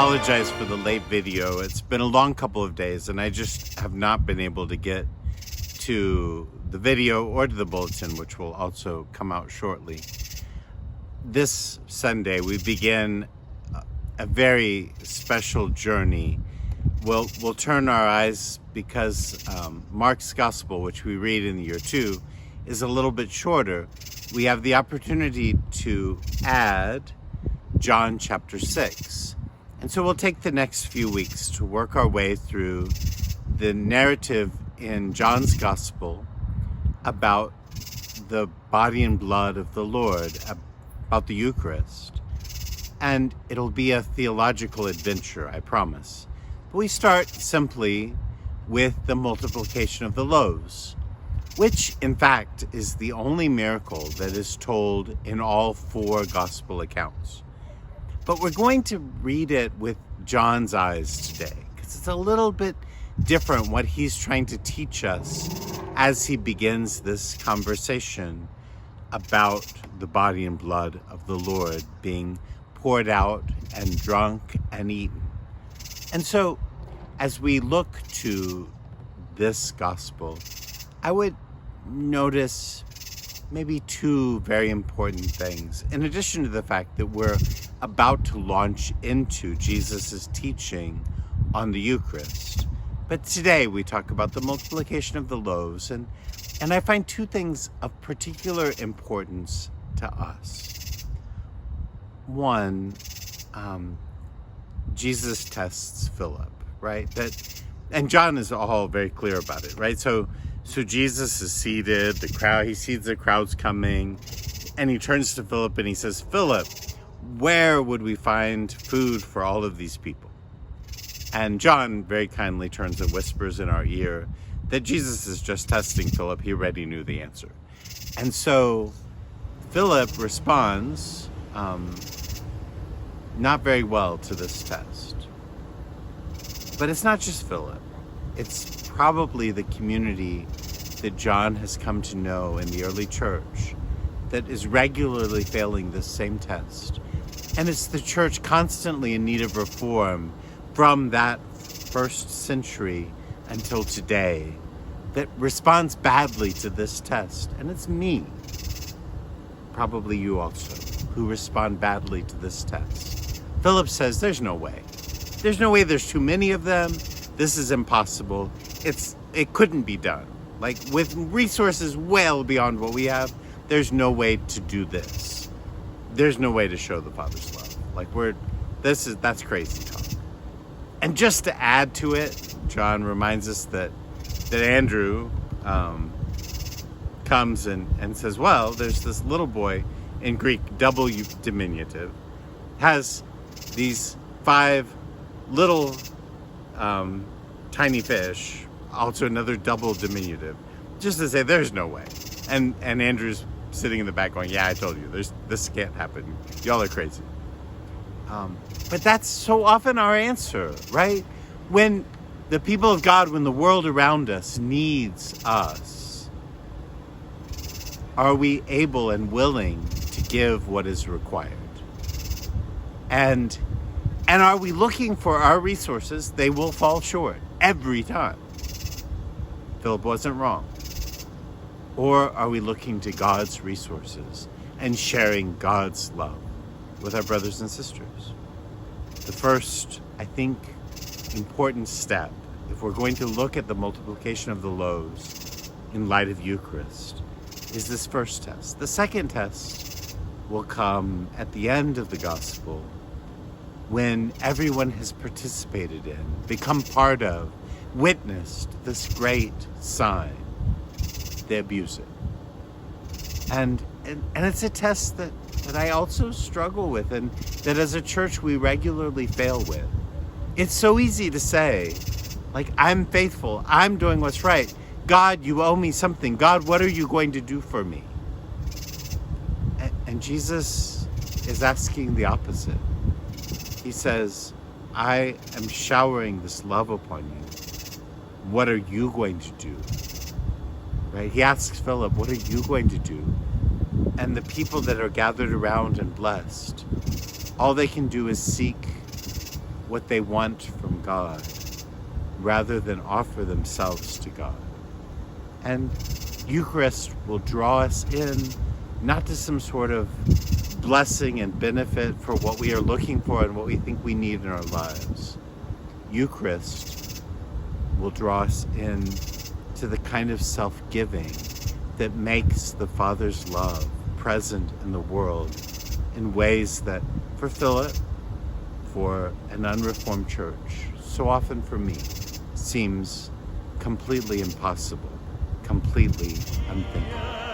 apologize for the late video. It's been a long couple of days, and I just have not been able to get to the video or to the bulletin, which will also come out shortly. This Sunday, we begin a very special journey. We'll turn our eyes because Mark's Gospel, which we read in year 2, is a little bit shorter. We have the opportunity to add John chapter 6. And so we'll take the next few weeks to work our way through the narrative in John's Gospel about the body and blood of the Lord, about the Eucharist. And it'll be a theological adventure, I promise. But we start simply with the multiplication of the loaves, which in fact is the only miracle that is told in all 4 gospel accounts. But we're going to read it with John's eyes today, because it's a little bit different what he's trying to teach us as he begins this conversation about the body and blood of the Lord being poured out and drunk and eaten. And so as we look to this gospel, I would notice maybe 2 very important things, in addition to the fact that we're about to launch into Jesus' teaching on the Eucharist. But today we talk about the multiplication of the loaves, and I find 2 things of particular importance to us. One, Jesus tests Philip, right? And John is all very clear about it, right? So Jesus is seated, he sees the crowds coming, and he turns to Philip and he says, "Philip, where would we find food for all of these people?" And John very kindly turns and whispers in our ear that Jesus is just testing Philip. He already knew the answer. And so Philip responds not very well to this test. But it's not just Philip. It's probably the community that John has come to know in the early church that is regularly failing this same test. And it's the church constantly in need of reform from that first century until today that responds badly to this test. And it's me, probably you also, who respond badly to this test. Philip says, there's no way. There's no way, there's too many of them. This is impossible. It couldn't be done. Like, with resources well beyond what we have, there's no way to do this. There's no way to show the Father's love. Like, that's crazy talk. And just to add to it, John reminds us that Andrew comes and says, well, there's this little boy, in Greek, double diminutive, has these 5 little tiny fish, also another double diminutive, just to say there's no way. And Andrew's sitting in the back going, yeah, I told you, this can't happen. Y'all are crazy. But that's so often our answer, right? When the people of God, when the world around us needs us, are we able and willing to give what is required? And are we looking for our resources? They will fall short every time. Philip wasn't wrong. Or are we looking to God's resources and sharing God's love with our brothers and sisters? The first, I think, important step, if we're going to look at the multiplication of the loaves in light of Eucharist, is this first test. The second test will come at the end of the gospel, when everyone has participated in, become part of, witnessed this great sign. They abuse it. And it's a test that I also struggle with, and that as a church we regularly fail with. It's so easy to say, like, I'm faithful, I'm doing what's right. God, you owe me something. God, what are you going to do for me? And Jesus is asking the opposite. He says, I am showering this love upon you. What are you going to do? Right? He asks Philip, what are you going to do? And the people that are gathered around and blessed, all they can do is seek what they want from God rather than offer themselves to God. And Eucharist will draw us in, not to some sort of blessing and benefit for what we are looking for and what we think we need in our lives. Eucharist will draw us in to the kind of self-giving that makes the Father's love present in the world in ways that, for Philip, for an unreformed church, so often for me, seems completely impossible, completely unthinkable.